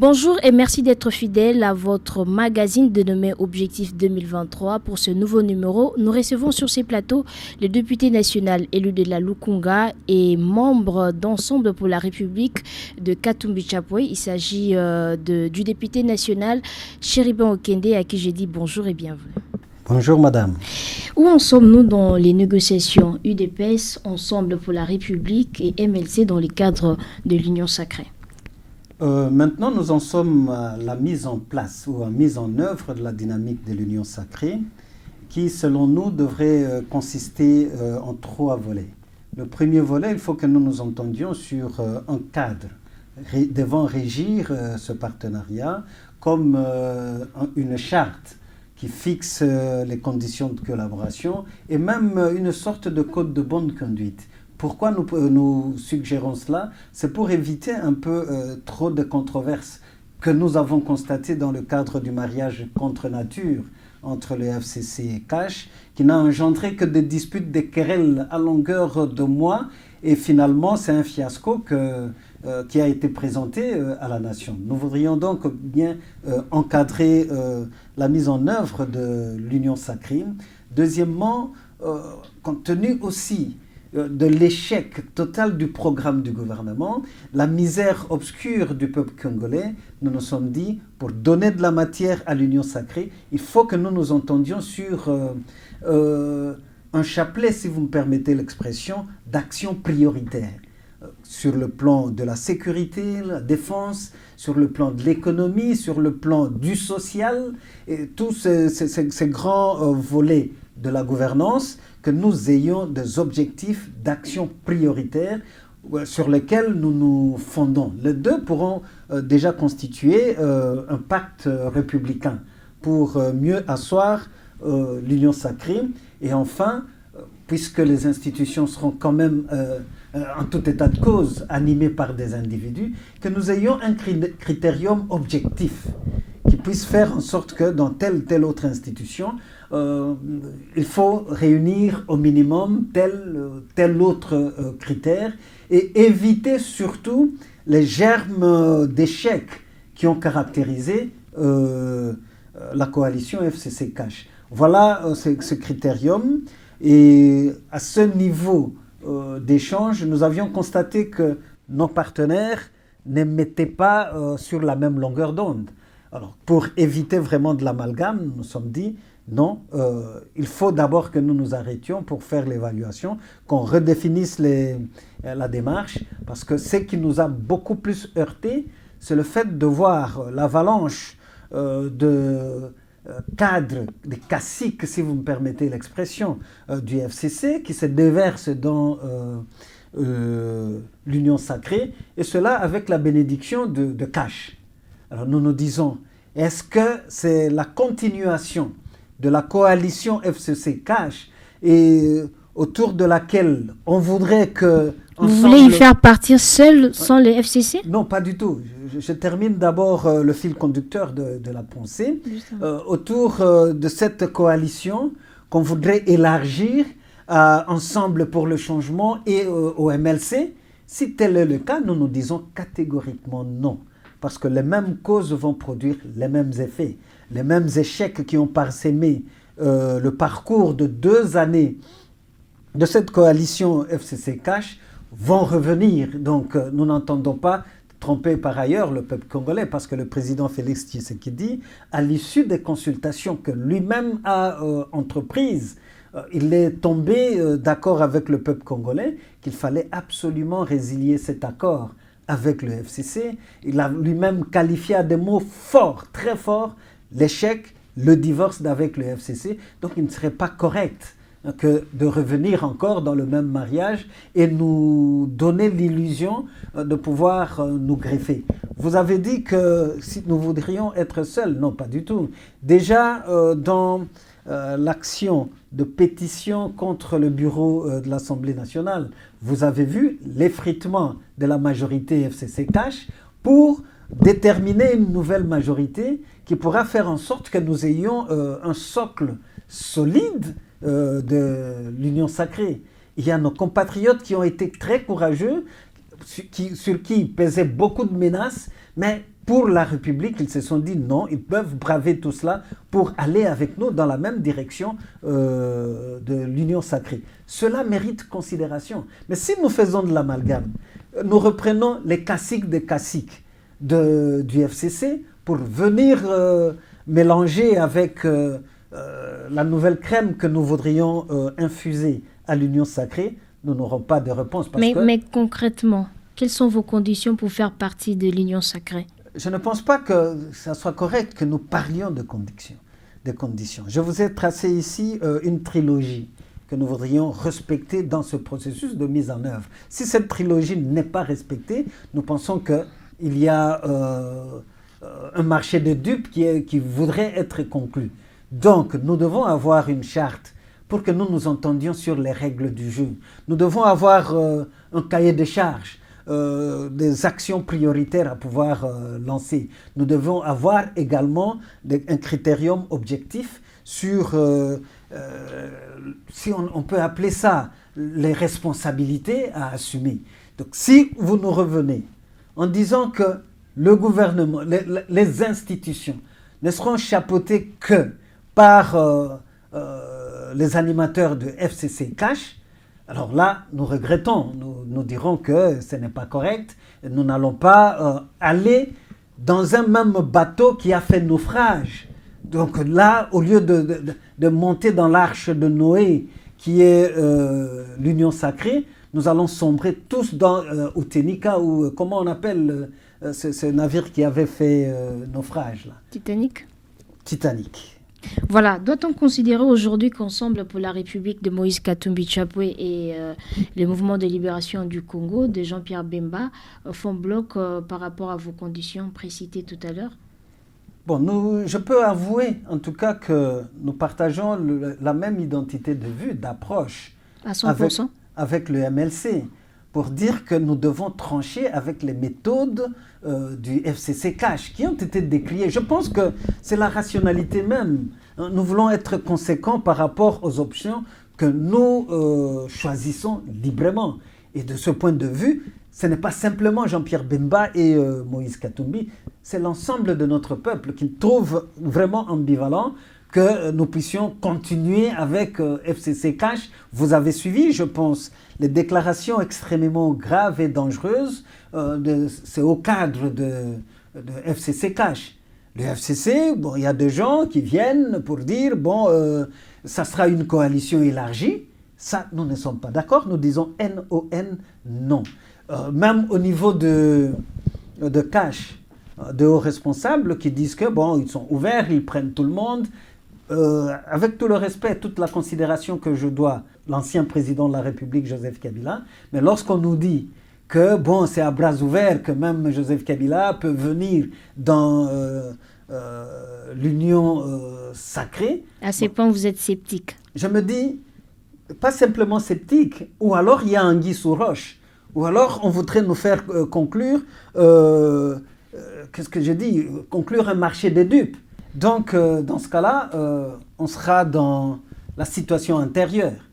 Bonjour et merci d'être fidèle à votre magazine dénommé Objectif 2023. Pour ce nouveau numéro, nous recevons sur ces plateaux le député national élu de la Lukunga et membre d'Ensemble pour la République de Katumbi Chapwe. Il s'agit du député national Chériban Okende, à qui j'ai dit bonjour et bienvenue. Bonjour madame. Où en sommes-nous dans les négociations UDPS, Ensemble pour la République et MLC dans le cadre de l'Union sacrée? Maintenant, nous en sommes à la mise en place ou à mise en œuvre de la dynamique de l'Union sacrée qui, selon nous, devrait consister en 3 volets. Le premier volet, il faut que nous nous entendions sur un cadre devant régir ce partenariat comme une charte qui fixe les conditions de collaboration et même une sorte de code de bonne conduite. Pourquoi nous suggérons cela? C'est pour éviter un peu trop de controverses que nous avons constatées dans le cadre du mariage contre nature entre le FCC et CASH, qui n'a engendré que des disputes, des querelles à longueur de mois. Et finalement, c'est un fiasco qui a été présenté à la nation. Nous voudrions donc bien encadrer la mise en œuvre de l'Union sacrée. Deuxièmement, compte tenu aussi de l'échec total du programme du gouvernement, la misère obscure du peuple congolais, nous nous sommes dit, pour donner de la matière à l'Union sacrée, il faut que nous nous entendions sur un chapelet, si vous me permettez l'expression, d'actions prioritaires. Sur le plan de la sécurité, la défense, sur le plan de l'économie, sur le plan du social, et tous ces grands volets de la gouvernance, que nous ayons des objectifs d'action prioritaires sur lesquels nous nous fondons. Les deux pourront déjà constituer un pacte républicain pour mieux asseoir l'Union sacrée. Et enfin, puisque les institutions seront quand même en tout état de cause animées par des individus, que nous ayons un critérium objectif qui puisse faire en sorte que dans telle autre institution, il faut réunir au minimum tel autre critère et éviter surtout les germes d'échec qui ont caractérisé la coalition FCC-CASH. Voilà ce critérium. Et à ce niveau d'échange, nous avions constaté que nos partenaires ne mettaient pas sur la même longueur d'onde. Alors, pour éviter vraiment de l'amalgame, nous nous sommes dit, non, il faut d'abord que nous nous arrêtions pour faire l'évaluation, qu'on redéfinisse la démarche, parce que ce qui nous a beaucoup plus heurté, c'est le fait de voir l'avalanche de cadres, des caciques, si vous me permettez l'expression, du FCC, qui se déverse dans l'Union sacrée, et cela avec la bénédiction de CASH. Alors nous nous disons, est-ce que c'est la continuation de la coalition FCC-CASH et autour de laquelle on voudrait que... Vous voulez y faire partir seul sans le FCC? Non, pas du tout. Je termine d'abord le fil conducteur de la pensée. Autour de cette coalition qu'on voudrait élargir Ensemble pour le changement et au MLC. Si tel est le cas, nous nous disons catégoriquement non. Parce que les mêmes causes vont produire les mêmes effets. Les mêmes échecs qui ont parsemé le parcours de 2 années de cette coalition FCC-CASH vont revenir. Donc nous n'entendons pas tromper par ailleurs le peuple congolais, parce que le président Félix Tshisekedi, à l'issue des consultations que lui-même a entreprises, il est tombé d'accord avec le peuple congolais qu'il fallait absolument résilier cet accord avec le FCC. Il a lui-même qualifié à des mots forts, très forts, l'échec, le divorce avec le FCC. Donc il ne serait pas correct que de revenir encore dans le même mariage et nous donner l'illusion de pouvoir nous greffer. Vous avez dit que si nous voudrions être seuls, non, pas du tout. Déjà, dans l'action de pétition contre le bureau de l'Assemblée nationale, vous avez vu l'effritement de la majorité FCC-CASH pour déterminer une nouvelle majorité qui pourra faire en sorte que nous ayons un socle solide de l'Union sacrée. Il y a nos compatriotes qui ont été très courageux sur qui pesait beaucoup de menaces, mais pour la République, ils se sont dit non, ils peuvent braver tout cela pour aller avec nous dans la même direction de l'union sacrée. Cela mérite considération. Mais si nous faisons de l'amalgame, nous reprenons les caciques des caciques du FCC pour venir mélanger avec la nouvelle crème que nous voudrions infuser à l'union sacrée, nous n'aurons pas de réponse. Mais concrètement, quelles sont vos conditions pour faire partie de l'union sacrée? Je ne pense pas que ça soit correct que nous parlions de conditions. Je vous ai tracé ici une trilogie que nous voudrions respecter dans ce processus de mise en œuvre. Si cette trilogie n'est pas respectée, nous pensons qu'il y a un marché de dupes qui voudrait être conclu. Donc, nous devons avoir une charte pour que nous nous entendions sur les règles du jeu. Nous devons avoir un cahier de charges, des actions prioritaires à pouvoir lancer. Nous devons avoir également un critérium objectif sur, si on peut appeler ça, les responsabilités à assumer. Donc, si vous nous revenez en disant que le gouvernement, les institutions ne seront chapeautées que par les animateurs de FCC Cash, alors là, nous regrettons, nous dirons que ce n'est pas correct, nous n'allons pas aller dans un même bateau qui a fait naufrage. Donc là, au lieu de monter dans l'arche de Noé, qui est l'union sacrée, nous allons sombrer tous dans Utenika, ou comment on appelle ce navire qui avait fait naufrage là? Titanic. Voilà, doit-on considérer aujourd'hui qu'Ensemble pour la République de Moïse Katumbi Chapwe et le mouvement de libération du Congo de Jean-Pierre Bemba font bloc par rapport à vos conditions précitées tout à l'heure? Bon, je peux avouer en tout cas que nous partageons la même identité de vue, d'approche à 100%? Avec le MLC, pour dire que nous devons trancher avec les méthodes du FCC Cash qui ont été décriées. Je pense que c'est la rationalité même. Nous voulons être conséquents par rapport aux options que nous choisissons librement. Et de ce point de vue, ce n'est pas simplement Jean-Pierre Bemba et Moïse Katumbi, c'est l'ensemble de notre peuple qui trouve vraiment ambivalent que nous puissions continuer avec FCC Cash. Vous avez suivi, je pense, les déclarations extrêmement graves et dangereuses c'est au cadre de FCC Cash. Le FCC, bon, il y a des gens qui viennent pour dire, bon, ça sera une coalition élargie. Ça, nous ne sommes pas d'accord. Nous disons NON, non. Même au niveau de Cash, de hauts responsables qui disent que, bon, ils sont ouverts, ils prennent tout le monde. Avec tout le respect, toute la considération que je dois l'ancien président de la République, Joseph Kabila, mais lorsqu'on nous dit que bon, c'est à bras ouverts que même Joseph Kabila peut venir dans l'union sacrée. À ce point, vous êtes sceptique? Je me dis, pas simplement sceptique, ou alors il y a anguille sous roche, ou alors on voudrait nous faire conclure, qu'est-ce que je dis, conclure un marché des dupes. Donc, dans ce cas-là, on sera dans la situation intérieure.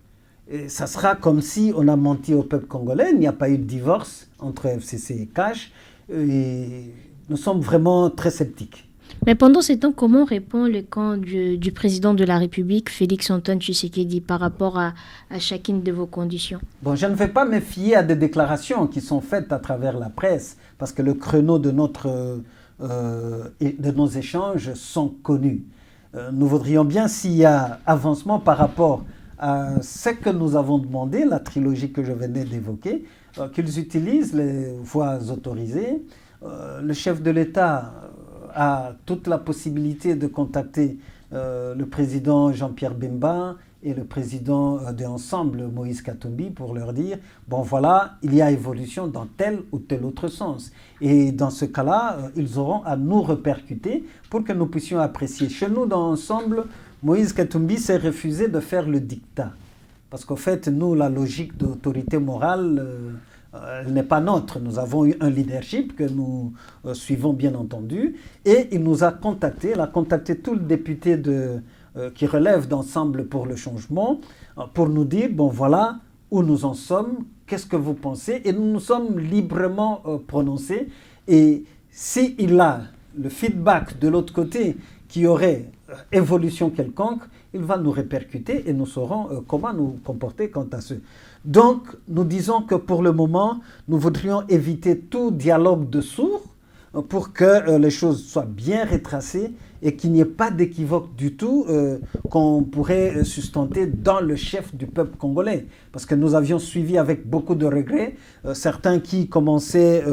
Et ça sera comme si on a menti au peuple congolais. Il n'y a pas eu de divorce entre FCC et Cash. Et nous sommes vraiment très sceptiques. Mais pendant ce temps, comment répond le camp du président de la République, Félix-Antoine Tshisekedi, par rapport à chacune de vos conditions? Bon, je ne vais pas me fier à des déclarations qui sont faites à travers la presse, parce que le créneau de nos échanges sont connus. Nous voudrions bien, s'il y a avancement par rapport à ce que nous avons demandé, la trilogie que je venais d'évoquer, qu'ils utilisent les voies autorisées. Le chef de l'État a toute la possibilité de contacter le président Jean-Pierre Bemba et le président de Ensemble, Moïse Katumbi, pour leur dire, bon voilà, il y a évolution dans tel ou tel autre sens. Et dans ce cas-là, ils auront à nous répercuter pour que nous puissions apprécier. Chez nous, dans Ensemble, Moïse Katumbi s'est refusé de faire le dictat. Parce qu'en fait, nous, la logique d'autorité morale, elle n'est pas nôtre. Nous avons eu un leadership que nous suivons bien entendu. Et il nous a contactés, il a contacté tout le député qui relève d'Ensemble pour le changement, pour nous dire, bon voilà, où nous en sommes, qu'est-ce que vous pensez, et nous nous sommes librement prononcés. Et s'il a le feedback de l'autre côté qui aurait évolution quelconque, il va nous répercuter et nous saurons comment nous comporter quant à ce. Donc, nous disons que pour le moment, nous voudrions éviter tout dialogue de sourds pour que les choses soient bien retracées et qu'il n'y ait pas d'équivoque du tout qu'on pourrait sustenter dans le chef du peuple congolais. Parce que nous avions suivi avec beaucoup de regrets certains qui commençaient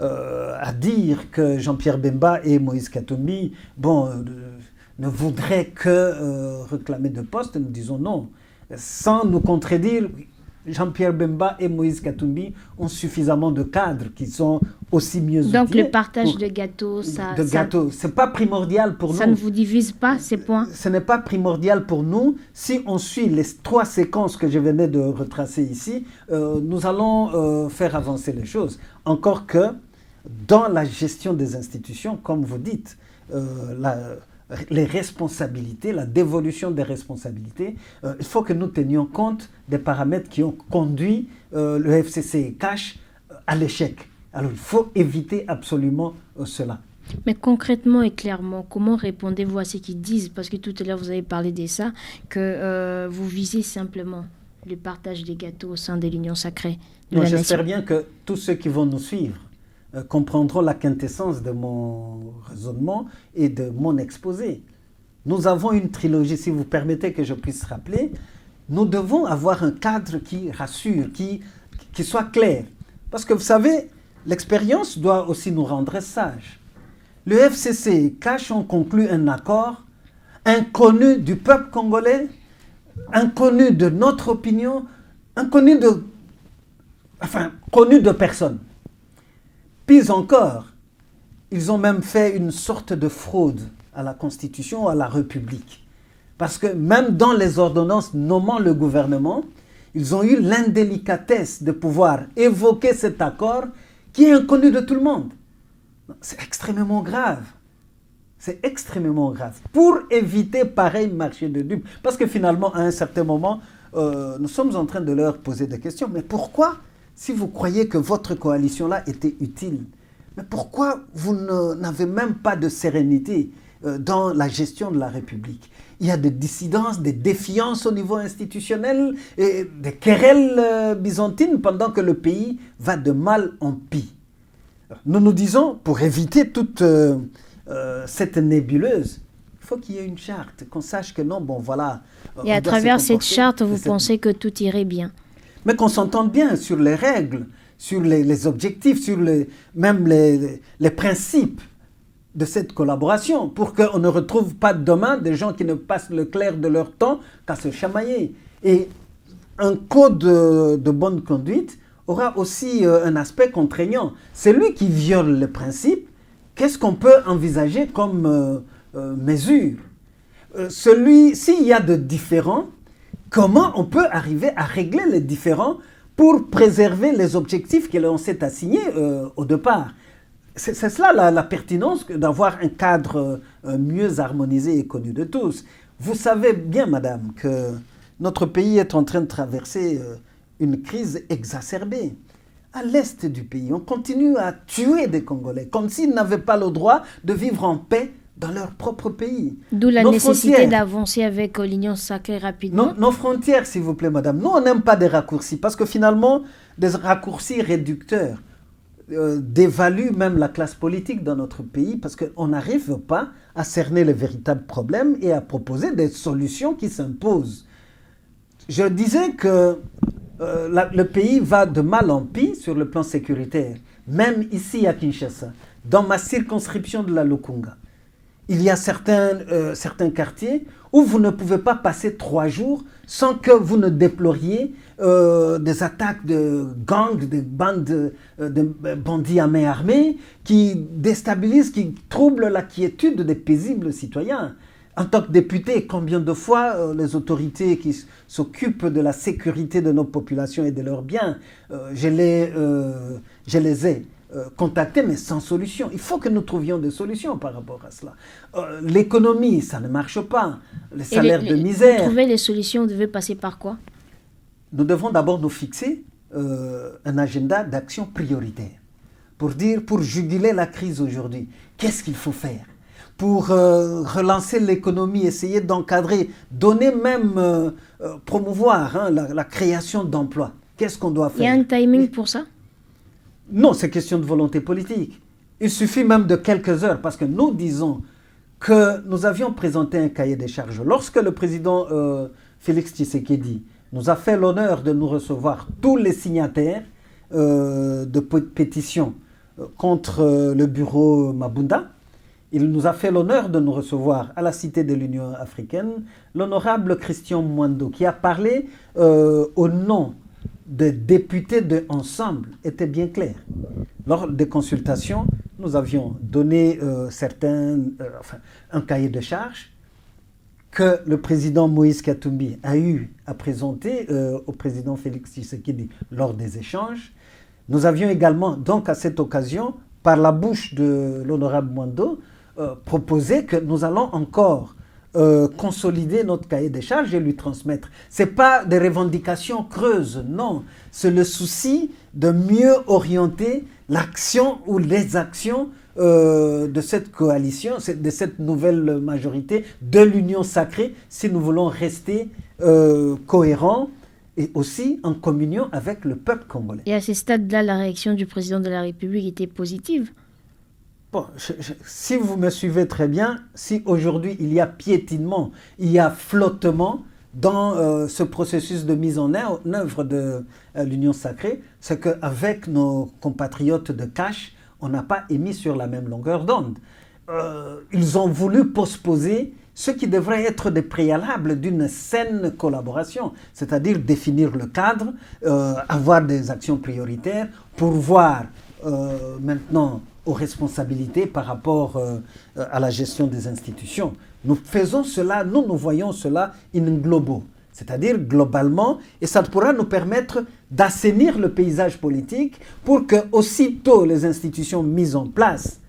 à dire que Jean-Pierre Bemba et Moïse Katumbi ne voudraient que réclamer de poste. Nous disons non. Sans nous contredire, Jean-Pierre Bemba et Moïse Katumbi ont suffisamment de cadres qui sont aussi mieux outillés. Donc le partage de gâteaux, c'est pas primordial pour nous. Ça ne vous divise pas, ces points? Ce n'est pas primordial pour nous. Si on suit les 3 séquences que je venais de retracer ici, nous allons faire avancer les choses. Encore que dans la gestion des institutions, comme vous dites, les responsabilités, la dévolution des responsabilités, il faut que nous tenions compte des paramètres qui ont conduit le FCC et CACH à l'échec. Alors il faut éviter absolument cela. Mais concrètement et clairement, comment répondez-vous à ce qu'ils disent? Parce que tout à l'heure, vous avez parlé de ça, que vous visez simplement le partage des gâteaux au sein de l'Union sacrée de la nation. J'espère bien que tous ceux qui vont nous suivre comprendront la quintessence de mon raisonnement et de mon exposé. Nous avons une trilogie, si vous permettez que je puisse rappeler. Nous devons avoir un cadre qui rassure, qui soit clair. Parce que vous savez, l'expérience doit aussi nous rendre sages. Le FCC et CACH ont conclu un accord inconnu du peuple congolais, inconnu de notre opinion, connu de personne. Pis encore, ils ont même fait une sorte de fraude à la Constitution, à la République. Parce que même dans les ordonnances nommant le gouvernement, ils ont eu l'indélicatesse de pouvoir évoquer cet accord qui est inconnu de tout le monde. C'est extrêmement grave. C'est extrêmement grave. Pour éviter pareil marché de dupes. Parce que finalement, à un certain moment, nous sommes en train de leur poser des questions. Mais pourquoi, si vous croyez que votre coalition-là était utile, mais pourquoi vous n'avez même pas de sérénité dans la gestion de la République? Il y a des dissidences, des défiances au niveau institutionnel, et des querelles byzantines pendant que le pays va de mal en pis. Nous nous disons, pour éviter toute cette nébuleuse, il faut qu'il y ait une charte, qu'on sache que non, bon voilà. Et à travers cette charte, vous pensez que tout irait bien? Mais qu'on s'entende bien sur les règles, sur les objectifs, sur même les principes de cette collaboration, pour qu'on ne retrouve pas demain des gens qui ne passent le clair de leur temps qu'à se chamailler. Et un code de bonne conduite aura aussi un aspect contraignant. Celui qui viole le principe, qu'est-ce qu'on peut envisager comme mesure? S'il y a de différends, comment on peut arriver à régler les différends pour préserver les objectifs que l'on s'est assignés au départ? C'est cela la pertinence d'avoir un cadre mieux harmonisé et connu de tous. Vous savez bien, madame, que notre pays est en train de traverser une crise exacerbée. À l'est du pays, on continue à tuer des Congolais, comme s'ils n'avaient pas le droit de vivre en paix dans leur propre pays. D'où la nécessité d'avancer avec l'Union sacrée rapidement. Nos frontières, s'il vous plaît, madame. Nous, on n'aime pas des raccourcis, parce que finalement, des raccourcis réducteurs dévaluent même la classe politique dans notre pays, parce qu'on n'arrive pas à cerner les véritables problèmes et à proposer des solutions qui s'imposent. Je disais que le pays va de mal en pis sur le plan sécuritaire, même ici à Kinshasa, dans ma circonscription de la Lukunga. Il y a certains quartiers où vous ne pouvez pas passer 3 jours sans que vous ne déploriez des attaques de gangs, de bandes de bandits à main armée qui déstabilisent, qui troublent la quiétude des paisibles citoyens. En tant que député, combien de fois les autorités qui s'occupent de la sécurité de nos populations et de leurs biens, je les ai contactés, mais sans solution. Il faut que nous trouvions des solutions par rapport à cela. L'économie, ça ne marche pas. Les salaires de misère. Pour trouver les solutions, vous devez passer par quoi? nous devons d'abord nous fixer un agenda d'action prioritaire pour juguler la crise aujourd'hui. Qu'est-ce qu'il faut faire pour relancer l'économie, essayer d'encadrer, donner même, promouvoir la création d'emplois. Qu'est-ce qu'on doit faire? Il y a un timing pour ça? Non, c'est question de volonté politique. Il suffit même de quelques heures, parce que nous disons que nous avions présenté un cahier des charges. Lorsque le président Félix Tshisekedi nous a fait l'honneur de nous recevoir tous les signataires de pétitions contre le bureau Mabunda, il nous a fait l'honneur de nous recevoir à la Cité de l'Union africaine, l'honorable Christian Mwando, qui a parlé au nom des députés de Ensemble, était bien clair. Lors des consultations, nous avions donné un cahier de charges que le président Moïse Katumbi a eu à présenter au président Félix Tshisekedi lors des échanges. Nous avions également, donc à cette occasion, par la bouche de l'honorable Mwando, proposé que nous allons encore consolider notre cahier des charges et lui transmettre. Ce n'est pas des revendications creuses, non. C'est le souci de mieux orienter l'action ou les actions de cette coalition, de cette nouvelle majorité, de l'Union sacrée, si nous voulons rester cohérents et aussi en communion avec le peuple congolais. Et à ce stade-là, la réaction du président de la République était positive? Bon, si vous me suivez très bien, si aujourd'hui il y a piétinement, il y a flottement dans ce processus de mise en œuvre de l'Union sacrée, c'est qu'avec nos compatriotes de Cache, on n'a pas émis sur la même longueur d'onde. Ils ont voulu postposer ce qui devrait être des préalables d'une saine collaboration, c'est-à-dire définir le cadre, avoir des actions prioritaires, pourvoir maintenant aux responsabilités par rapport à la gestion des institutions. Nous faisons cela, nous voyons cela in globo, c'est-à-dire globalement, et ça pourra nous permettre d'assainir le paysage politique pour que aussitôt les institutions mises en place,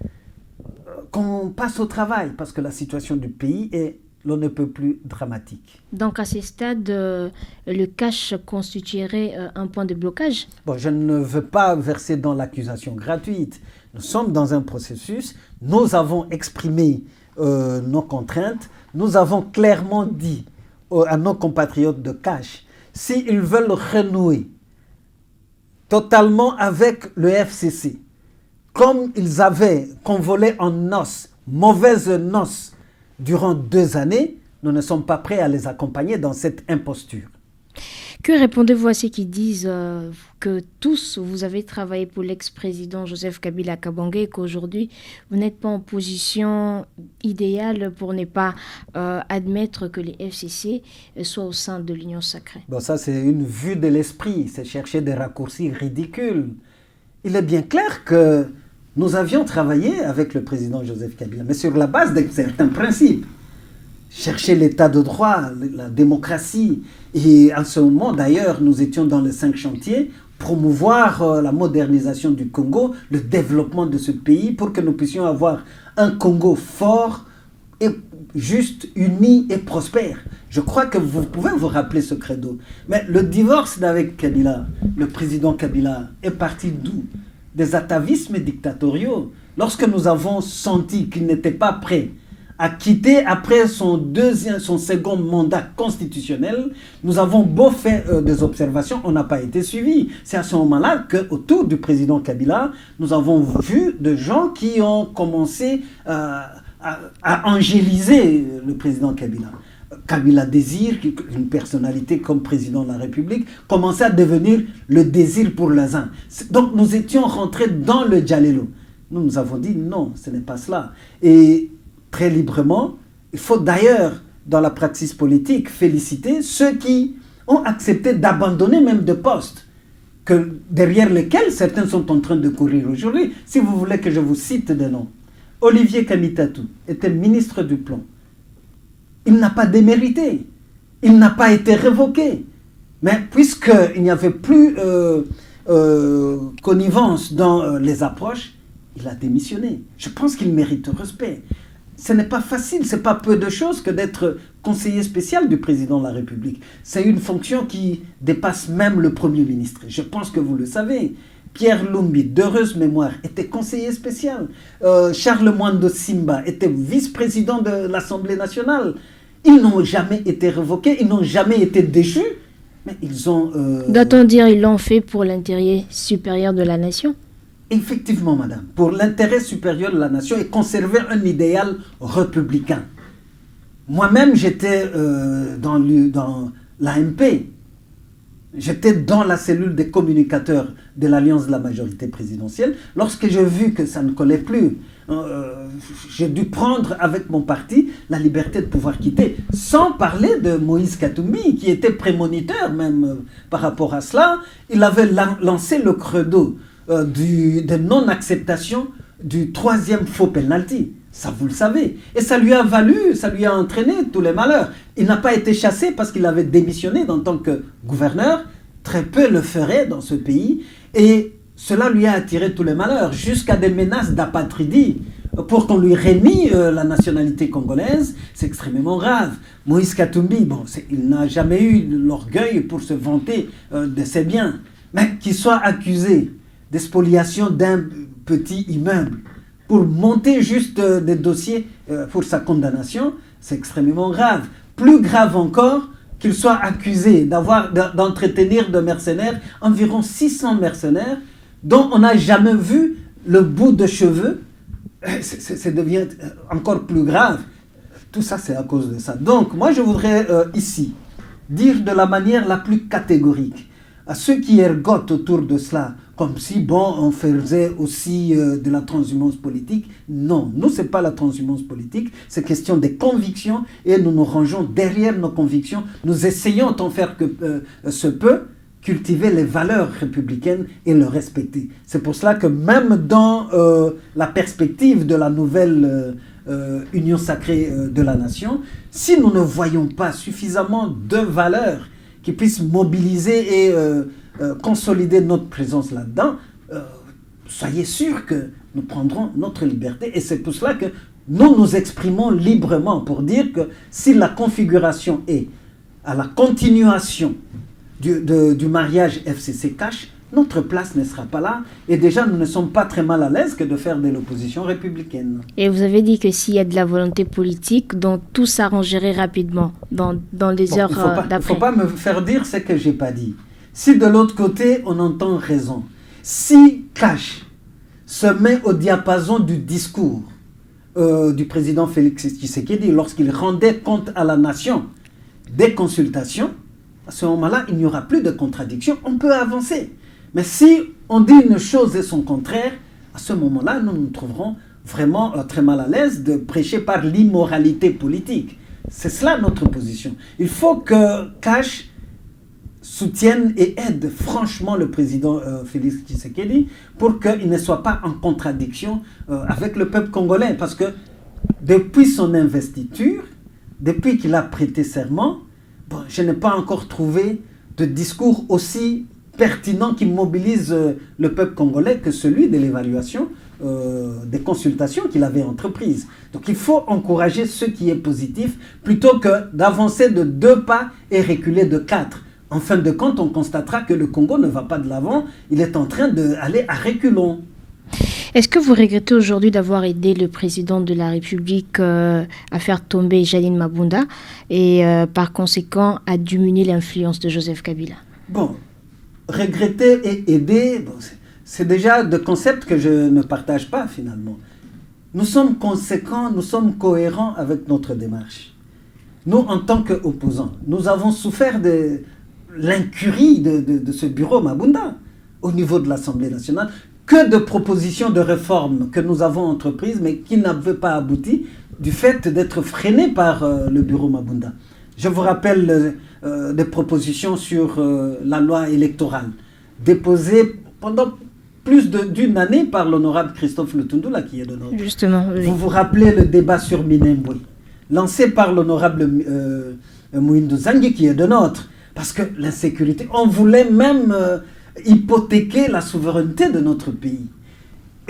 qu'on passe au travail, parce que la situation du pays est l'on ne peut plus dramatique. Donc à ce stade, le cash constituerait un point de blocage? Bon, je ne veux pas verser dans l'accusation gratuite. Nous sommes dans un processus, nous avons exprimé nos contraintes, nous avons clairement dit à nos compatriotes de Cache, s'ils veulent renouer totalement avec le FCC, comme ils avaient convolé en noces, mauvaises noces, durant 2 années, nous ne sommes pas prêts à les accompagner dans cette imposture. Que répondez-vous à ceux qui disent que tous, vous avez travaillé pour l'ex-président Joseph Kabila Kabange et qu'aujourd'hui, vous n'êtes pas en position idéale pour ne pas admettre que les FCC soient au sein de l'Union sacrée? Bon, ça, c'est une vue de l'esprit, c'est chercher des raccourcis ridicules. Il est bien clair que nous avions travaillé avec le président Joseph Kabila, mais sur la base de certains principes. Chercher l'état de droit, la démocratie. Et en ce moment, d'ailleurs, nous étions dans les 5 chantiers, promouvoir la modernisation du Congo, le développement de ce pays, pour que nous puissions avoir un Congo fort, et juste, uni et prospère. Je crois que vous pouvez vous rappeler ce credo. Mais le divorce d'avec Kabila, le président Kabila, est parti d'où? Des atavismes dictatoriaux. Lorsque nous avons senti qu'il n'était pas prêt à quitter après son second mandat constitutionnel, nous avons beau faire des observations, on n'a pas été suivis. C'est à ce moment-là qu'autour du président Kabila, nous avons vu des gens qui ont commencé à angéliser le président Kabila. Kabila Désir, une personnalité comme président de la République, commençait à devenir le désir pour les uns. Donc nous étions rentrés dans le Djalelo. Nous avons dit non, ce n'est pas cela. Et très librement, il faut d'ailleurs, dans la pratique politique, féliciter ceux qui ont accepté d'abandonner même de postes, derrière lesquels certains sont en train de courir aujourd'hui. Si vous voulez que je vous cite des noms. Olivier Kamitatou était ministre du Plan. Il n'a pas démérité, il n'a pas été révoqué. Mais puisqu'il n'y avait plus connivence dans les approches, il a démissionné. Je pense qu'il mérite respect. ce n'est pas facile, ce n'est pas peu de choses que d'être conseiller spécial du président de la République. C'est une fonction qui dépasse même le Premier ministre. Je pense que vous le savez. Pierre Lumbi, d'heureuse mémoire, était conseiller spécial. Charles Mwando Simba était vice-président de l'Assemblée nationale. Ils n'ont jamais été révoqués, ils n'ont jamais été déchus, mais ils ont... Doit-on dire qu'ils l'ont fait pour l'intérêt supérieur de la nation? Effectivement, madame, pour l'intérêt supérieur de la nation et conserver un idéal républicain. Moi-même, j'étais dans l'AMP. J'étais dans la cellule des communicateurs de l'Alliance de la majorité présidentielle. Lorsque j'ai vu que ça ne collait plus, j'ai dû prendre avec mon parti la liberté de pouvoir quitter. Sans parler de Moïse Katumbi, qui était prémoniteur même par rapport à cela. Il avait lancé le credo de non-acceptation du troisième faux penalty. Ça, vous le savez. Et ça lui a entraîné tous les malheurs. Il n'a pas été chassé parce qu'il avait démissionné en tant que gouverneur. Très peu le feraient dans ce pays. Et cela lui a attiré tous les malheurs, jusqu'à des menaces d'apatridie pour qu'on lui remie la nationalité congolaise. C'est extrêmement grave. Moïse Katumbi, il n'a jamais eu l'orgueil pour se vanter de ses biens. Mais qu'il soit accusé de spoliation d'un petit immeuble, pour monter juste des dossiers pour sa condamnation, c'est extrêmement grave. Plus grave encore, qu'il soit accusé d'entretenir de mercenaires, environ 600 mercenaires, dont on n'a jamais vu le bout de cheveux. Ça devient encore plus grave. Tout ça, c'est à cause de ça. Donc, moi, je voudrais ici dire de la manière la plus catégorique à ceux qui ergotent autour de cela, comme si, on faisait aussi de la transhumance politique. Non, nous, ce n'est pas la transhumance politique, c'est question des convictions, et nous nous rangeons derrière nos convictions. Nous essayons, tant faire que se peut, cultiver les valeurs républicaines et le respecter. C'est pour cela que même dans la perspective de la nouvelle union sacrée de la nation, si nous ne voyons pas suffisamment de valeurs qui puissent mobiliser et consolider notre présence là-dedans, soyez sûrs que nous prendrons notre liberté. Et c'est pour cela que nous nous exprimons librement pour dire que si la configuration est à la continuation du mariage FCC-Cash, notre place ne sera pas là. Et déjà, nous ne sommes pas très mal à l'aise que de faire de l'opposition républicaine. Et vous avez dit que s'il y a de la volonté politique, donc tout s'arrangerait rapidement dans les heures d'après. Il ne faut pas me faire dire ce que je n'ai pas dit. Si de l'autre côté, on entend raison, si Cash se met au diapason du discours du président Félix Tshisekedi lorsqu'il rendait compte à la nation des consultations, à ce moment-là, il n'y aura plus de contradiction, on peut avancer. Mais si on dit une chose et son contraire, à ce moment-là, nous nous trouverons vraiment très mal à l'aise de prêcher par l'immoralité politique. C'est cela notre position. Il faut que Cash soutienne et aide franchement le président Félix Tshisekedi pour qu'il ne soit pas en contradiction avec le peuple congolais. Parce que depuis son investiture, depuis qu'il a prêté serment, je n'ai pas encore trouvé de discours aussi pertinent qui mobilise le peuple congolais que celui de l'évaluation des consultations qu'il avait entreprises. Donc il faut encourager ce qui est positif plutôt que d'avancer de 2 pas et reculer de 4. En fin de compte, on constatera que le Congo ne va pas de l'avant, il est en train d'aller à reculons. Est-ce que vous regrettez aujourd'hui d'avoir aidé le président de la République à faire tomber Janine Mabunda et par conséquent à diminuer l'influence de Joseph Kabila? Regretter et aider, c'est déjà des concepts que je ne partage pas finalement. Nous sommes conséquents, nous sommes cohérents avec notre démarche. Nous, en tant qu'opposants, nous avons souffert de l'incurie de ce bureau Mabunda au niveau de l'Assemblée nationale. Que de propositions de réforme que nous avons entreprises, mais qui n'avaient pas abouti du fait d'être freinées par le bureau Mabunda. Je vous rappelle des propositions sur la loi électorale, déposées pendant plus d'une année par l'honorable Christophe Lutundula, qui est de notre. Justement, oui. Vous vous rappelez le débat sur Minembwe, lancé par l'honorable Mouindou Zangi, qui est de notre. Parce que l'insécurité, on voulait même hypothéquer la souveraineté de notre pays.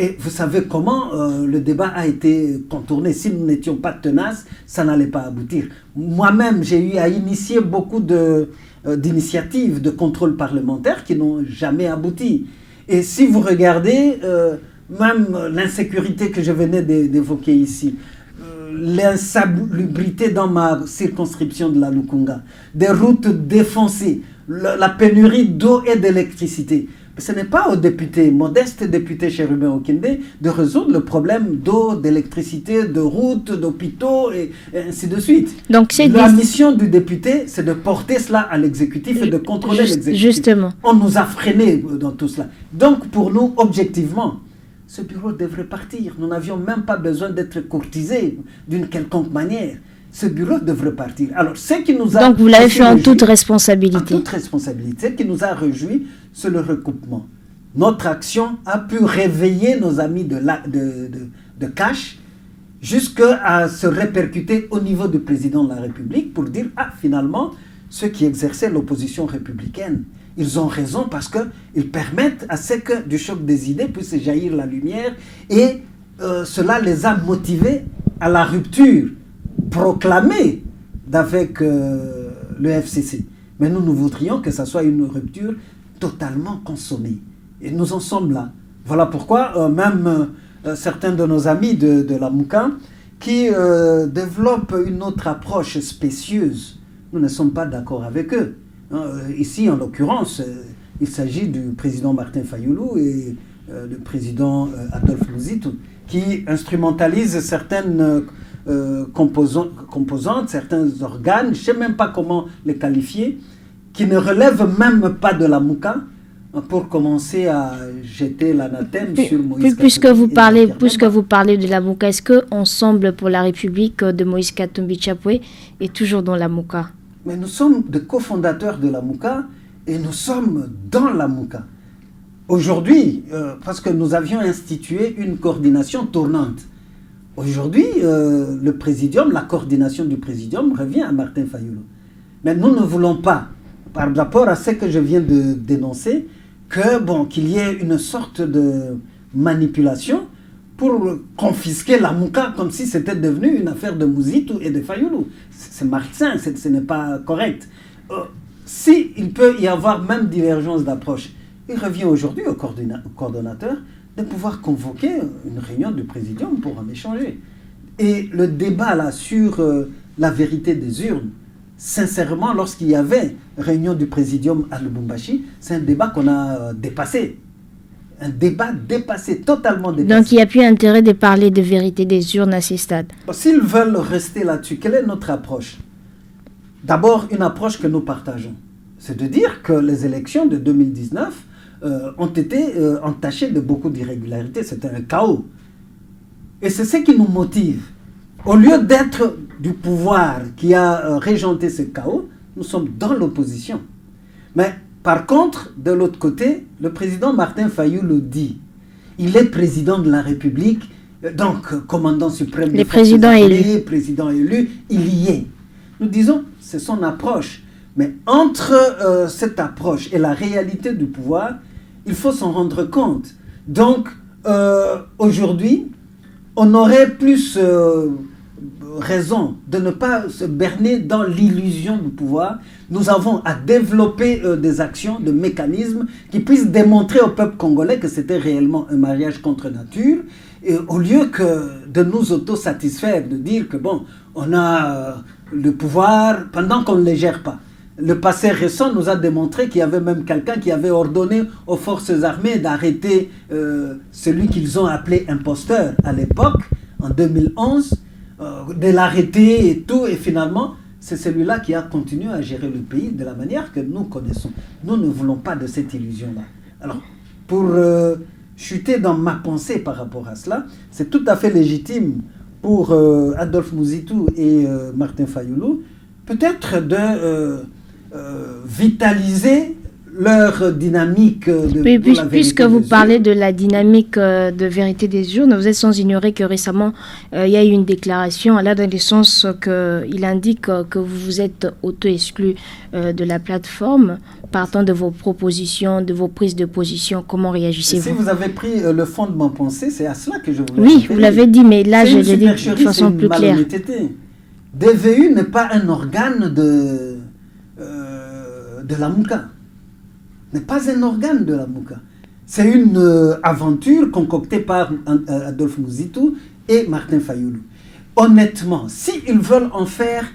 Et vous savez comment le débat a été contourné. Si nous n'étions pas tenaces, ça n'allait pas aboutir. Moi-même, j'ai eu à initier beaucoup d'initiatives de contrôle parlementaire qui n'ont jamais abouti. Et si vous regardez, même l'insécurité que je venais d'évoquer ici, l'insalubrité dans ma circonscription de la Lukunga, des routes défoncées, la pénurie d'eau et d'électricité. Ce n'est pas aux députés, modestes députés Chérubin Okinde, de résoudre le problème d'eau, d'électricité, de routes, d'hôpitaux et ainsi de suite. Donc, la mission du député, c'est de porter cela à l'exécutif et de contrôler l'exécutif. Justement. On nous a freinés dans tout cela. Donc, pour nous, objectivement, ce bureau devrait partir. Nous n'avions même pas besoin d'être courtisés d'une quelconque manière. Ce bureau devrait partir. Alors, ce qui nous a... Donc, vous l'avez fait en toute responsabilité. En toute responsabilité. Ce qui nous a réjouis, c'est le recoupement. Notre action a pu réveiller nos amis de cash jusqu'à se répercuter au niveau du président de la République pour dire, finalement, ceux qui exerçaient l'opposition républicaine, ils ont raison parce qu'ils permettent à ce que du choc des idées puisse jaillir la lumière et cela les a motivés à la rupture proclamée avec le FCC. Mais nous voudrions que ça soit une rupture totalement consommée. Et nous en sommes là. Voilà pourquoi même certains de nos amis de la Mouka qui développent une autre approche spécieuse, nous ne sommes pas d'accord avec eux. Ici, en l'occurrence, il s'agit du président Martin Fayoulou et du président Adolphe Muzitu qui instrumentalisent certaines composantes, certains organes, je ne sais même pas comment les qualifier, qui ne relèvent même pas de la Mouka pour commencer à jeter l'anathème sur Moïse Katumbi. Puisque vous parlez de la Mouka, est-ce que Ensemble pour la République de Moïse Katumbi Chapwe est toujours dans la Mouka? Mais nous sommes des cofondateurs de la Mouka et nous sommes dans la Mouka. Aujourd'hui, parce que nous avions institué une coordination tournante. Aujourd'hui, le présidium, la coordination du présidium revient à Martin Fayoulou. Mais nous ne voulons pas, par rapport à ce que je viens de dénoncer, qu'il y ait une sorte de manipulation pour confisquer la Mouka comme si c'était devenu une affaire de Muzitu et de Fayoulou. C'est malsain, ce n'est pas correct. S'il peut y avoir même divergence d'approche, il revient aujourd'hui au coordonnateur de pouvoir convoquer une réunion du présidium pour en échanger. Et le débat là sur la vérité des urnes, sincèrement, lorsqu'il y avait réunion du présidium à Lubumbashi, c'est un débat qu'on a dépassé. Un débat dépassé, totalement dépassé. Donc il n'y a plus intérêt de parler de vérité des urnes à ces stades. S'ils veulent rester là-dessus, quelle est notre approche? D'abord, une approche que nous partageons. C'est de dire que les élections de 2019 ont été entachées de beaucoup d'irrégularités. C'était un chaos. Et c'est ce qui nous motive. Au lieu d'être du pouvoir qui a régenté ce chaos, nous sommes dans l'opposition. Mais par contre, de l'autre côté, le président Martin Fayoulou dit, il est président de la République, donc commandant suprême des forces armées, président élu, il y est. Nous disons, c'est son approche. Mais entre cette approche et la réalité du pouvoir, il faut s'en rendre compte. Donc, aujourd'hui, on aurait plus raison de ne pas se berner dans l'illusion du pouvoir. Nous avons à développer des actions, des mécanismes qui puissent démontrer au peuple congolais que c'était réellement un mariage contre nature, et au lieu que de nous auto-satisfaire, de dire que on a le pouvoir pendant qu'on ne les gère pas. Le passé récent nous a démontré qu'il y avait même quelqu'un qui avait ordonné aux forces armées d'arrêter celui qu'ils ont appelé imposteur à l'époque, en 2011, de l'arrêter et tout, et finalement, c'est celui-là qui a continué à gérer le pays de la manière que nous connaissons. Nous ne voulons pas de cette illusion-là. Alors, pour chuter dans ma pensée par rapport à cela, c'est tout à fait légitime pour Adolphe Muzitu et Martin Fayoulou, peut-être de vitaliser leur dynamique de Oui, pour la puisque vérité vous des parlez urnes. de la dynamique de vérité des urnes, vous êtes sans ignorer que récemment, il y a eu une déclaration là dans le sens qu'il indique que vous vous êtes auto-exclu de la plateforme partant de vos propositions, de vos prises de position. Comment Si réagissez-vous? vous avez pris le fond de mon pensée, c'est à cela que je voulais Oui, rappeler. vous l'avez dit, mais là, C'est je une l'ai dit de supercherie, c'est façon une plus claire. malhonnêteté. DVU n'est pas un organe de la MOUCA. N'est pas un organe de la MOUCA. C'est une aventure concoctée par Adolphe Mouzitou et Martin Fayoulou. Honnêtement, s'ils veulent en faire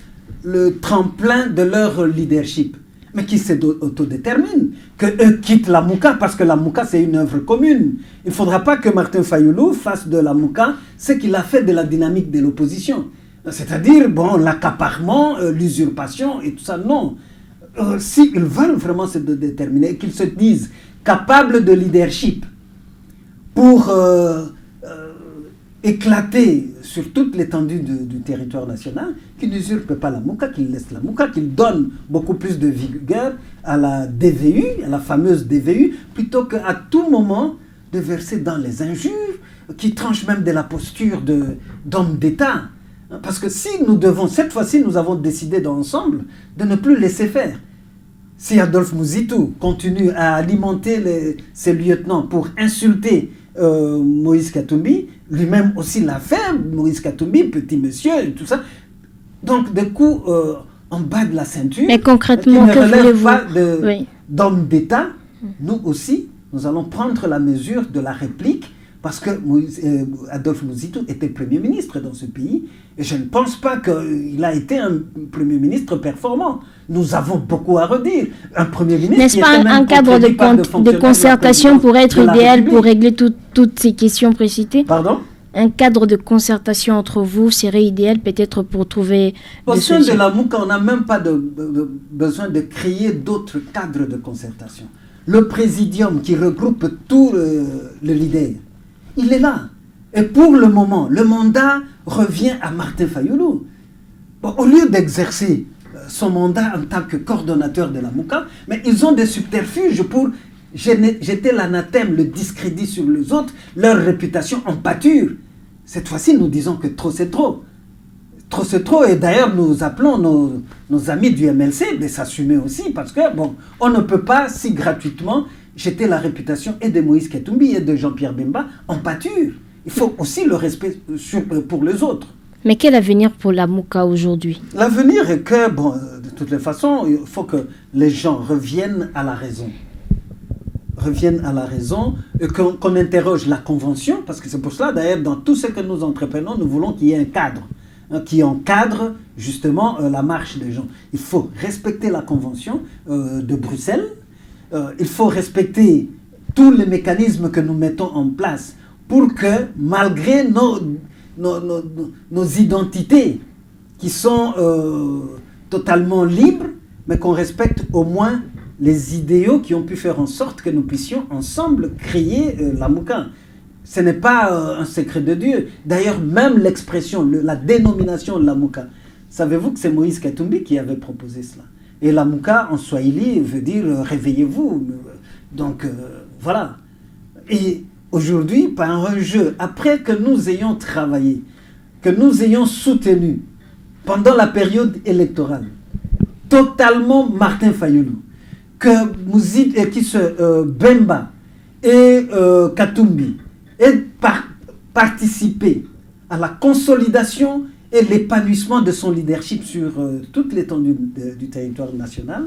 le tremplin de leur leadership, mais qui s'autodéterminent, qu'eux quittent la MOUCA, parce que la MOUCA c'est une œuvre commune. Il ne faudra pas que Martin Fayoulou fasse de la MOUCA ce qu'il a fait de la dynamique de l'opposition. C'est-à-dire, bon, l'accaparement, l'usurpation et tout ça, non. S'ils veulent vraiment se déterminer, qu'ils se disent capables de leadership pour éclater sur toute l'étendue du territoire national, qu'ils n'usurpent pas la MOUCA, qu'ils laissent la MOUCA, qu'ils donnent beaucoup plus de vigueur à la DVU, à la fameuse DVU, plutôt qu'à tout moment de verser dans les injures, qui tranchent même de la posture d'homme d'État. Parce que si nous devons, cette fois-ci, nous avons décidé ensemble de ne plus laisser faire. Si Adolphe Mouzitou continue à alimenter ses lieutenants pour insulter Moïse Katumbi, lui-même aussi l'a fait, Moïse Katumbi, petit monsieur et tout ça. Donc, du coup, en bas de la ceinture, Mais concrètement, qui ne que relève voulez-vous? pas Oui. d'homme d'État, nous aussi, nous allons prendre la mesure de la réplique parce que Adolphe Mouzitou était Premier ministre dans ce pays et je ne pense pas qu'il a été un Premier ministre performant. Nous avons beaucoup à redire. Un Premier ministre N'est-ce qui pas était même un cadre contredit par de fonctionnaires concertation de la pourrait être présidence de la idéal pour République. régler toutes ces questions précitées? Pardon? Un cadre de concertation entre vous serait idéal peut-être pour trouver Au des sein de solutions. la MOUCA, on n'a même pas besoin de créer d'autres cadres de concertation. Le présidium qui regroupe tous les leaders, il est là. Et pour le moment, le mandat revient à Martin Fayoulou. Bon, au lieu d'exercer son mandat en tant que coordonnateur de la MOUCA, mais ils ont des subterfuges pour jeter l'anathème, le discrédit sur les autres, leur réputation en pâture. Cette fois-ci, nous disons que trop c'est trop. Trop c'est trop, et d'ailleurs nous appelons nos amis du MLC de s'assumer aussi, parce que bon, on ne peut pas si gratuitement jeter la réputation et de Moïse Katumbi et de Jean-Pierre Bemba en pâture. Il faut aussi le respect pour les autres. Mais quel avenir pour la MOUCA aujourd'hui? L'avenir est que, bon, de toutes les façons, il faut que les gens reviennent à la raison. Reviennent à la raison, et qu'on interroge la convention, parce que c'est pour cela, d'ailleurs, dans tout ce que nous entreprenons, nous voulons qu'il y ait un cadre, qui encadre justement la marche des gens. Il faut respecter la convention de Bruxelles, il faut respecter tous les mécanismes que nous mettons en place pour que, malgré nos identités qui sont totalement libres, mais qu'on respecte au moins les idéaux qui ont pu faire en sorte que nous puissions ensemble créer la MOUCA. Ce n'est pas un secret de Dieu. D'ailleurs, même l'expression, la dénomination de la MOUCA, savez-vous que c'est Moïse Katumbi qui avait proposé cela? Et la MOUCA en swahili veut dire réveillez-vous. Donc voilà. Et aujourd'hui, par un jeu, après que nous ayons travaillé, que nous ayons soutenu pendant la période électorale, totalement Martin Fayoulou, que Bemba et Katumbi aient participé à la consolidation et l'épanouissement de son leadership sur toute l'étendue du territoire national,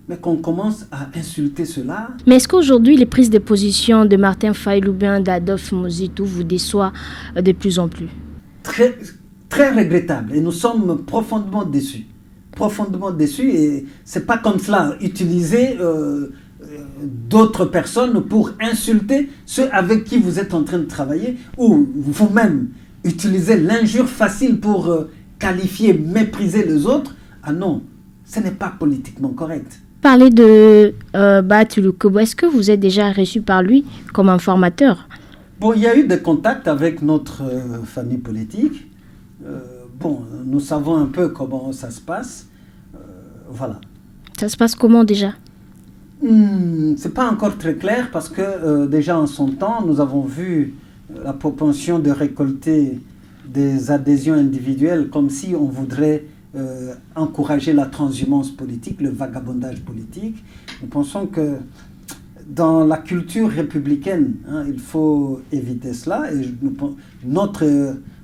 mais qu'on commence à insulter cela. Mais est-ce qu'aujourd'hui, les prises de position de Martin Fayoulou bien d'Adolphe Mouzitou vous déçoivent de plus en plus? Très, très regrettable, et nous sommes profondément déçus. Profondément déçus, et c'est pas comme cela, utiliser d'autres personnes pour insulter ceux avec qui vous êtes en train de travailler, ou vous-même utiliser l'injure facile pour qualifier, mépriser les autres. Ah non, ce n'est pas politiquement correct. Parlez de Bathie Lukubo. Est-ce que vous êtes déjà reçu par lui comme informateur? Bon, il y a eu des contacts avec notre famille politique. Bon, nous savons un peu comment ça se passe. Voilà. Ça se passe comment déjà? C'est pas encore très clair parce que déjà en son temps, nous avons vu la propension de récolter des adhésions individuelles comme si on voudrait encourager la transhumance politique, le vagabondage politique. Nous pensons que dans la culture républicaine, il faut éviter cela. Et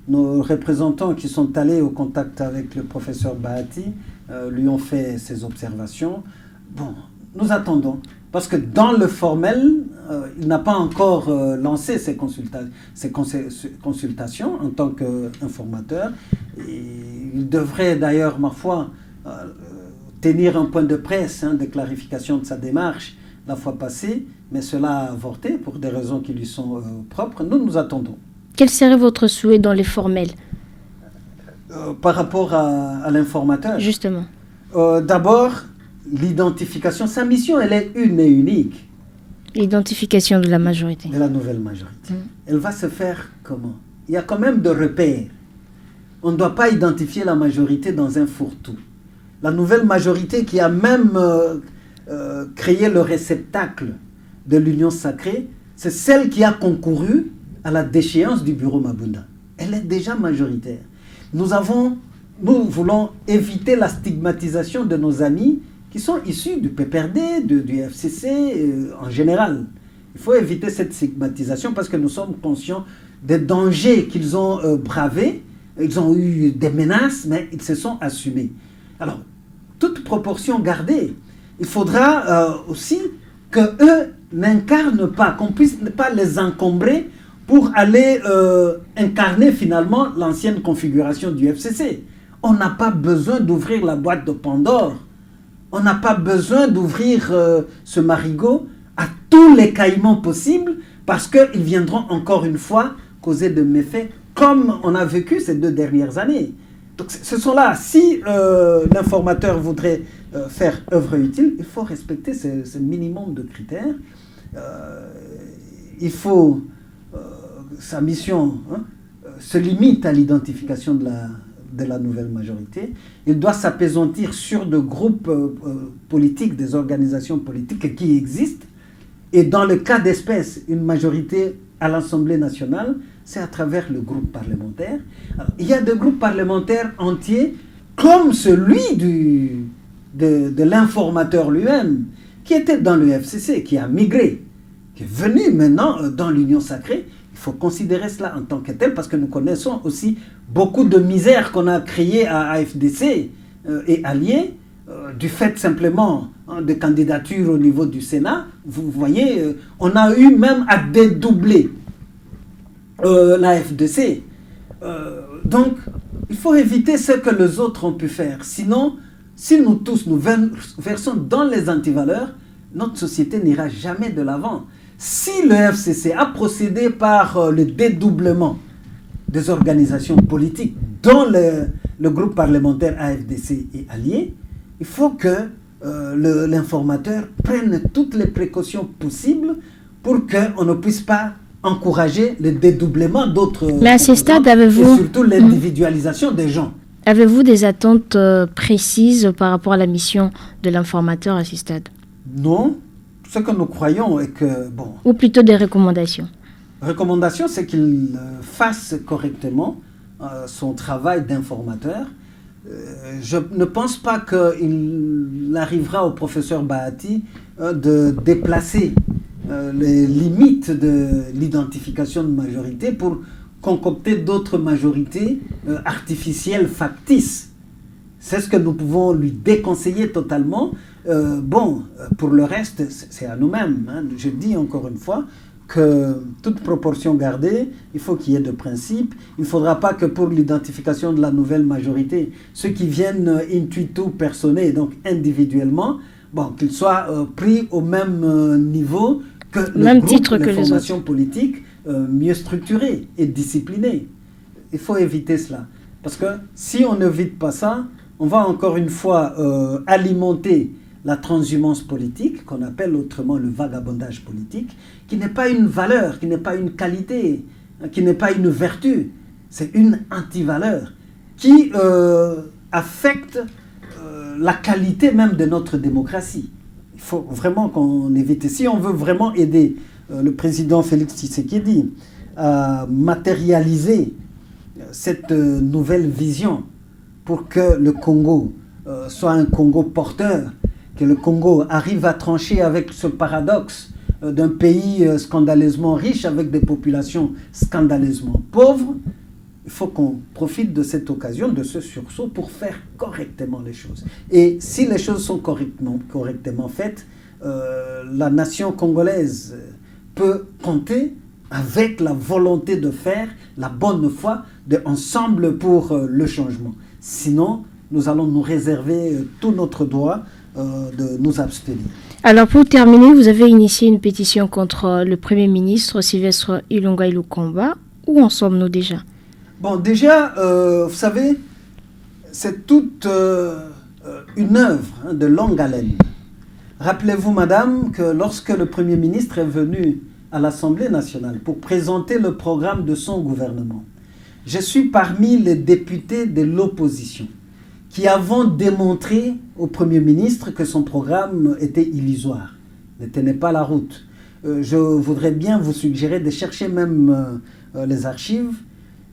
nos représentants qui sont allés au contact avec le professeur Bahati lui ont fait ces observations. Bon, nous attendons. Parce que dans le formel, il n'a pas encore lancé ces consultations en tant qu'informateur. Il devrait d'ailleurs, ma foi, tenir un point de presse de clarification de sa démarche la fois passée, mais cela a avorté pour des raisons qui lui sont propres. Nous attendons. Quel serait votre souhait dans les formels par rapport à l'informateur? Justement. D'abord, l'identification. Sa mission, elle est une et unique. L'identification de la majorité. De la nouvelle majorité. Elle va se faire comment? Il y a quand même de repères. On ne doit pas identifier la majorité dans un fourre-tout. La nouvelle majorité qui a même créé le réceptacle de l'Union sacrée, c'est celle qui a concouru à la déchéance du bureau Mabunda. Elle est déjà majoritaire. Nous voulons éviter la stigmatisation de nos amis qui sont issus du PPRD, du FCC en général. Il faut éviter cette stigmatisation parce que nous sommes conscients des dangers qu'ils ont bravés. Ils ont eu des menaces, mais ils se sont assumés. Alors, toute proportion gardée, il faudra aussi qu'eux n'incarnent pas, qu'on puisse pas les encombrer pour aller incarner finalement l'ancienne configuration du FCC. On n'a pas besoin d'ouvrir la boîte de Pandore. On n'a pas besoin d'ouvrir ce marigot à tous les caïmans possibles parce qu'ils viendront encore une fois causer de méfaits comme on a vécu ces 2 dernières années. Donc ce sont là, si l'informateur voudrait faire œuvre utile, il faut respecter ce minimum de critères. Sa mission se limite à l'identification de la nouvelle majorité. Il doit s'appesantir sur de groupes politiques, des organisations politiques qui existent. Et dans le cas d'espèce, une majorité à l'Assemblée nationale, c'est à travers le groupe parlementaire. Alors, il y a des groupes parlementaires entiers, comme celui de l'informateur lui-même, qui était dans le FCC, qui a migré, qui est venu maintenant dans l'Union sacrée. Il faut considérer cela en tant que tel, parce que nous connaissons aussi beaucoup de misères qu'on a créées à AFDC et alliés, du fait simplement de candidatures au niveau du Sénat. Vous voyez, on a eu même à dédoubler l'AFDC. Donc, il faut éviter ce que les autres ont pu faire. Sinon, si nous tous nous versons dans les antivaleurs, notre société n'ira jamais de l'avant. Si le FCC a procédé par le dédoublement des organisations politiques, dont le groupe parlementaire AFDC et alliés, il faut que l'informateur prenne toutes les précautions possibles pour qu'on ne puisse pas encourager le dédoublement d'autres... Mais à ce stade, avez-vous... Et surtout l'individualisation des gens. Avez-vous des attentes précises par rapport à la mission de l'informateur à ce stade? Non. Ce que nous croyons est que... bon. Ou plutôt des recommandations? Recommandation, c'est qu'il fasse correctement son travail d'informateur. Je ne pense pas qu'il arrivera au professeur Bahati de déplacer les limites de l'identification de majorité pour concocter d'autres majorités artificielles, factices. C'est ce que nous pouvons lui déconseiller totalement. Pour le reste, c'est à nous-mêmes. Je dis encore une fois que toute proportion gardée, il faut qu'il y ait de principes. Il ne faudra pas que pour l'identification de la nouvelle majorité, ceux qui viennent intuito personnel, donc individuellement, qu'ils soient pris au même niveau que le groupe de formation politique mieux structuré et discipliné. Il faut éviter cela. Parce que si on n'évite pas ça, on va encore une fois alimenter la transhumance politique, qu'on appelle autrement le vagabondage politique, qui n'est pas une valeur, qui n'est pas une qualité, qui n'est pas une vertu. C'est une antivaleur qui affecte la qualité même de notre démocratie. Il faut vraiment qu'on évite. Si on veut vraiment aider le président Félix Tshisekedi à matérialiser cette nouvelle vision pour que le Congo soit un Congo porteur, que le Congo arrive à trancher avec ce paradoxe d'un pays scandaleusement riche avec des populations scandaleusement pauvres, il faut qu'on profite de cette occasion, de ce sursaut pour faire correctement les choses. Et si les choses sont correctement faites, la nation congolaise peut compter avec la volonté de faire, la bonne foi, ensemble pour le changement. Sinon, nous allons nous réserver tout notre droit de nous abstenir. Alors pour terminer, vous avez initié une pétition contre le Premier ministre Sylvestre Ilunga Ilunkamba. Où en sommes-nous déjà? Bon, déjà, vous savez, c'est toute une œuvre de longue haleine. Rappelez-vous, madame, que lorsque le Premier ministre est venu à l'Assemblée nationale pour présenter le programme de son gouvernement, je suis parmi les députés de l'opposition qui avons démontré au Premier ministre que son programme était illusoire, ne tenait pas la route. Je voudrais bien vous suggérer de chercher même les archives.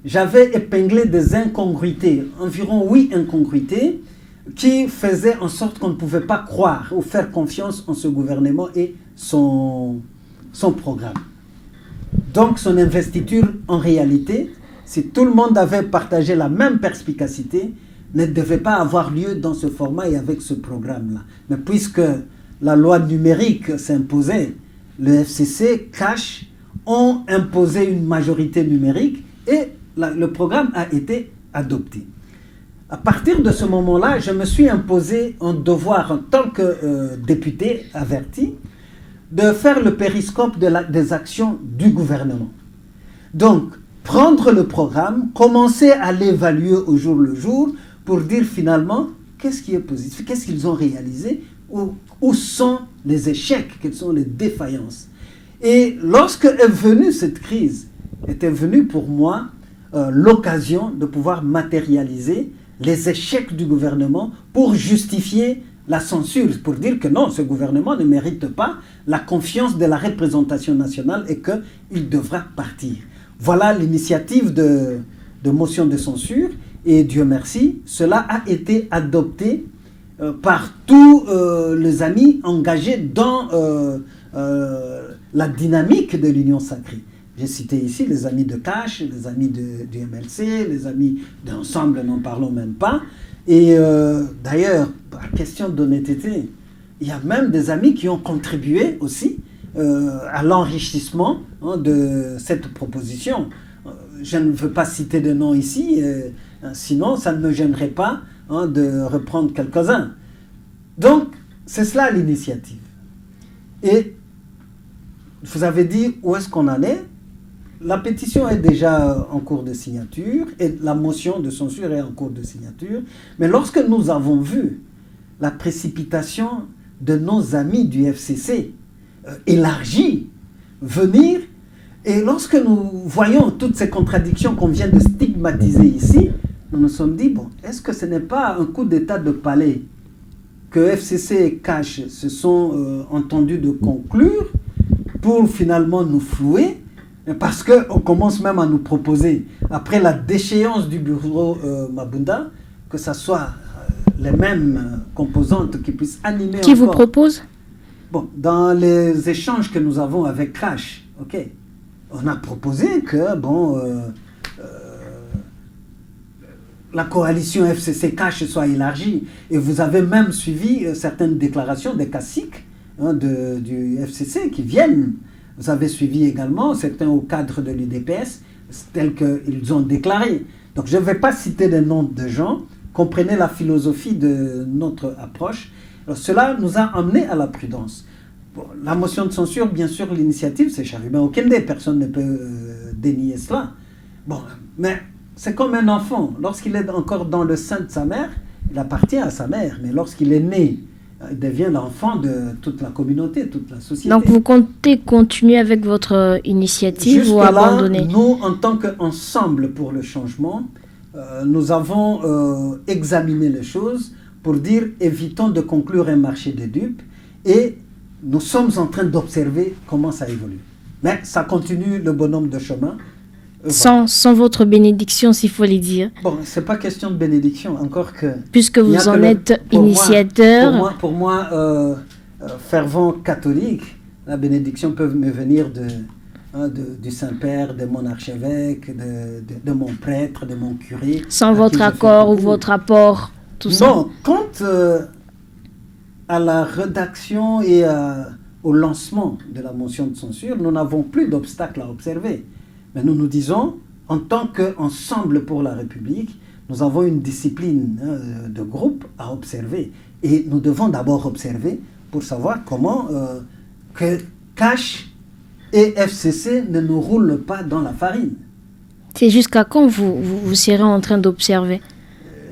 J'avais épinglé des incongruités, environ 8 incongruités, qui faisaient en sorte qu'on ne pouvait pas croire ou faire confiance en ce gouvernement et son programme. Donc son investiture, en réalité, si tout le monde avait partagé la même perspicacité, ne devait pas avoir lieu dans ce format et avec ce programme-là. Mais puisque la loi numérique s'imposait, le FCC, CASH, ont imposé une majorité numérique et le programme a été adopté. À partir de ce moment-là, je me suis imposé un devoir en tant que député averti de faire le périscope des actions du gouvernement. Donc, prendre le programme, commencer à l'évaluer au jour le jour pour dire finalement qu'est-ce qui est positif, qu'est-ce qu'ils ont réalisé, où sont les échecs, quelles sont les défaillances. Et lorsque est venue cette crise, était venue pour moi l'occasion de pouvoir matérialiser les échecs du gouvernement pour justifier la censure, pour dire que non, ce gouvernement ne mérite pas la confiance de la représentation nationale et qu'il devra partir. Voilà l'initiative de motion de censure et Dieu merci, cela a été adopté par tous les amis engagés dans la dynamique de l'Union sacrée. J'ai cité ici les amis de CASH, les amis du MLC, les amis d'Ensemble, n'en parlons même pas. Et d'ailleurs, par question d'honnêteté, il y a même des amis qui ont contribué aussi à l'enrichissement de cette proposition. Je ne veux pas citer de noms ici, sinon ça ne me gênerait pas de reprendre quelques-uns. Donc, c'est cela l'initiative. Et vous avez dit où est-ce qu'on en est. La pétition est déjà en cours de signature et la motion de censure est en cours de signature. Mais lorsque nous avons vu la précipitation de nos amis du FCC élargie venir, et lorsque nous voyons toutes ces contradictions qu'on vient de stigmatiser ici, nous nous sommes dit, bon, est-ce que ce n'est pas un coup d'état de palais que FCC et CASH se sont entendus de conclure pour finalement nous flouer? Parce qu'on commence même à nous proposer, après la déchéance du bureau Mabunda, que ce soit les mêmes composantes qui puissent animer Qui encore... vous propose? Bon, dans les échanges que nous avons avec CASH, ok, on a proposé que, bon, la coalition FCC-CASH soit élargie. Et vous avez même suivi certaines déclarations des caciques du FCC qui viennent. Vous avez suivi également certains au cadre de l'UDPS, tels qu'ils ont déclaré. Donc je ne vais pas citer des noms de gens. Comprenez la philosophie de notre approche. Alors, cela nous a amené à la prudence. Bon, la motion de censure, bien sûr, l'initiative, c'est Charibin Okende. Personne ne peut dénier cela. Bon, mais c'est comme un enfant. Lorsqu'il est encore dans le sein de sa mère, il appartient à sa mère. Mais lorsqu'il est né, il devient l'enfant de toute la communauté, toute la société. Donc vous comptez continuer avec votre initiative ou abandonner? Nous, en tant qu'ensemble pour le changement, nous avons examiné les choses pour dire évitons de conclure un marché de dupes Et nous sommes en train d'observer comment ça évolue. Mais ça continue le bonhomme de chemin. Sans votre bénédiction, s'il faut le dire. Bon, c'est pas question de bénédiction, encore que... Puisque vous en êtes initiateur. Pour moi, fervent catholique, la bénédiction peut me venir du Saint-Père, de mon archevêque, de mon prêtre, de mon curé. Sans votre accord ou votre apport, tout ça. Non, quant à la rédaction et au lancement de la motion de censure, nous n'avons plus d'obstacles à observer. Mais nous nous disons, en tant qu'ensemble pour la République, nous avons une discipline de groupe à observer. Et nous devons d'abord observer pour savoir comment que CASH et FCC ne nous roulent pas dans la farine. C'est jusqu'à quand vous serez en train d'observer?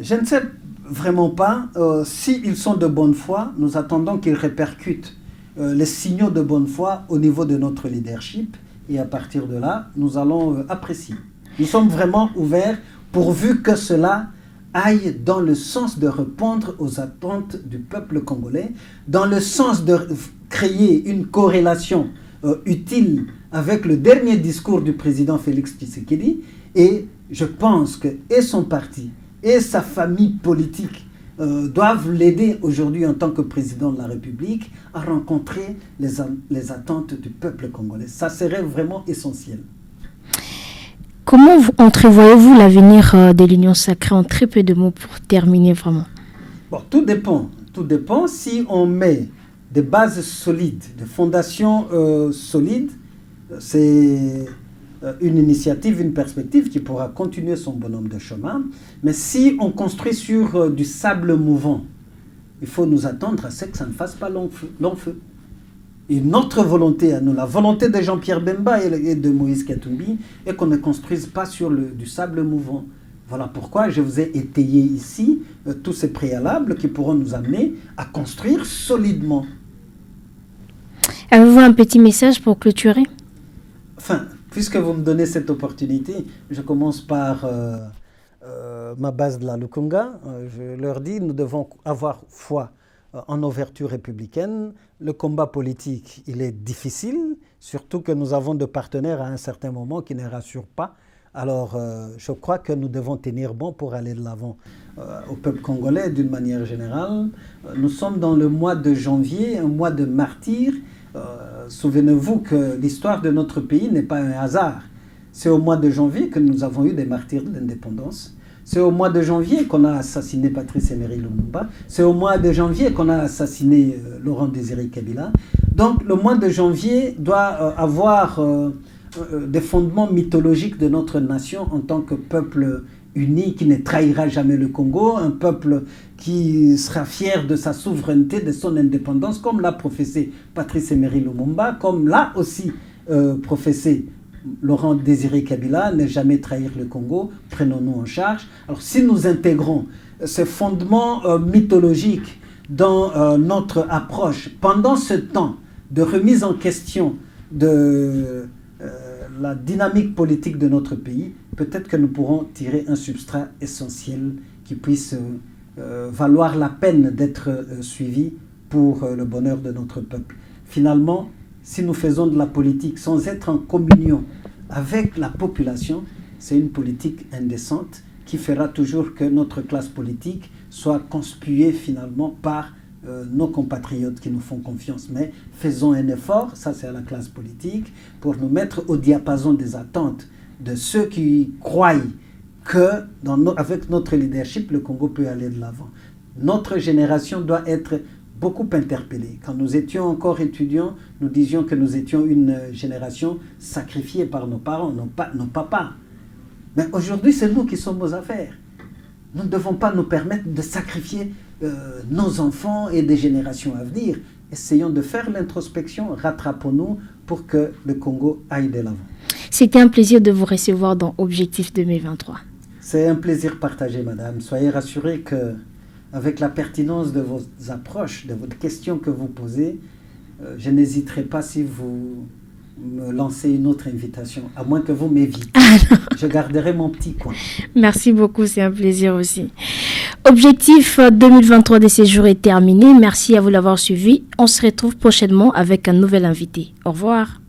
Je ne sais vraiment pas. S'ils sont de bonne foi, nous attendons qu'ils répercutent les signaux de bonne foi au niveau de notre leadership. Et à partir de là, nous allons apprécier. Nous sommes vraiment ouverts pourvu que cela aille dans le sens de répondre aux attentes du peuple congolais, dans le sens de créer une corrélation utile avec le dernier discours du président Félix Tshisekedi. Et je pense que et son parti et sa famille politique doivent l'aider aujourd'hui en tant que président de la République à rencontrer les attentes du peuple congolais. Ça serait vraiment essentiel. Comment entrevoyez-vous l'avenir de l'Union sacrée en très peu de mots pour terminer vraiment? Bon, tout dépend. Tout dépend si on met des bases solides, des fondations solides. C'est une initiative, une perspective qui pourra continuer son bonhomme de chemin. Mais si on construit sur du sable mouvant, il faut nous attendre à ce que ça ne fasse pas long feu. Et notre volonté à nous, la volonté de Jean-Pierre Bemba et de Moïse Katumbi, est qu'on ne construise pas sur du sable mouvant. Voilà pourquoi je vous ai étayé ici tous ces préalables qui pourront nous amener à construire solidement. Avez-vous un petit message pour clôturer? Enfin, puisque vous me donnez cette opportunité, je commence par ma base de la Lukunga. Je leur dis, nous devons avoir foi en nos vertus républicaines. Le combat politique, il est difficile, surtout que nous avons des partenaires à un certain moment qui ne rassurent pas. Alors, je crois que nous devons tenir bon pour aller de l'avant. Au peuple congolais, d'une manière générale, nous sommes dans le mois de janvier, un mois de martyrs. Souvenez-vous que l'histoire de notre pays n'est pas un hasard. C'est au mois de janvier que nous avons eu des martyrs de l'indépendance. C'est au mois de janvier qu'on a assassiné Patrice Emery Lumumba. C'est au mois de janvier qu'on a assassiné Laurent Désiré Kabila. Donc le mois de janvier doit avoir des fondements mythologiques de notre nation en tant que peuple uni qui ne trahira jamais le Congo, un peuple qui sera fier de sa souveraineté, de son indépendance, comme l'a professé Patrice Emery Lumumba, comme l'a aussi professé Laurent Désiré Kabila, ne jamais trahir le Congo, prenons-nous en charge. Alors si nous intégrons ces fondements mythologiques dans notre approche, pendant ce temps de remise en question de la dynamique politique de notre pays, peut-être que nous pourrons tirer un substrat essentiel qui puisse valoir la peine d'être suivi pour le bonheur de notre peuple. Finalement, si nous faisons de la politique sans être en communion avec la population, c'est une politique indécente qui fera toujours que notre classe politique soit conspuée finalement par nos compatriotes qui nous font confiance. Mais faisons un effort, ça c'est à la classe politique, pour nous mettre au diapason des attentes de ceux qui croient que avec notre leadership, le Congo peut aller de l'avant. Notre génération doit être beaucoup interpellés. Quand nous étions encore étudiants, nous disions que nous étions une génération sacrifiée par nos parents, nos papas. Mais aujourd'hui, c'est nous qui sommes aux affaires. Nous ne devons pas nous permettre de sacrifier nos enfants et des générations à venir. Essayons de faire l'introspection, rattrapons-nous pour que le Congo aille de l'avant. C'était un plaisir de vous recevoir dans Objectif 2023. C'est un plaisir partagé, madame. Soyez rassurée que avec la pertinence de vos approches, de vos questions que vous posez, je n'hésiterai pas si vous me lancez une autre invitation, à moins que vous m'évitez. Je garderai mon petit coin. Merci beaucoup, c'est un plaisir aussi. Objectif 2023 de ces jours est terminé. Merci à vous d'avoir suivi. On se retrouve prochainement avec un nouvel invité. Au revoir.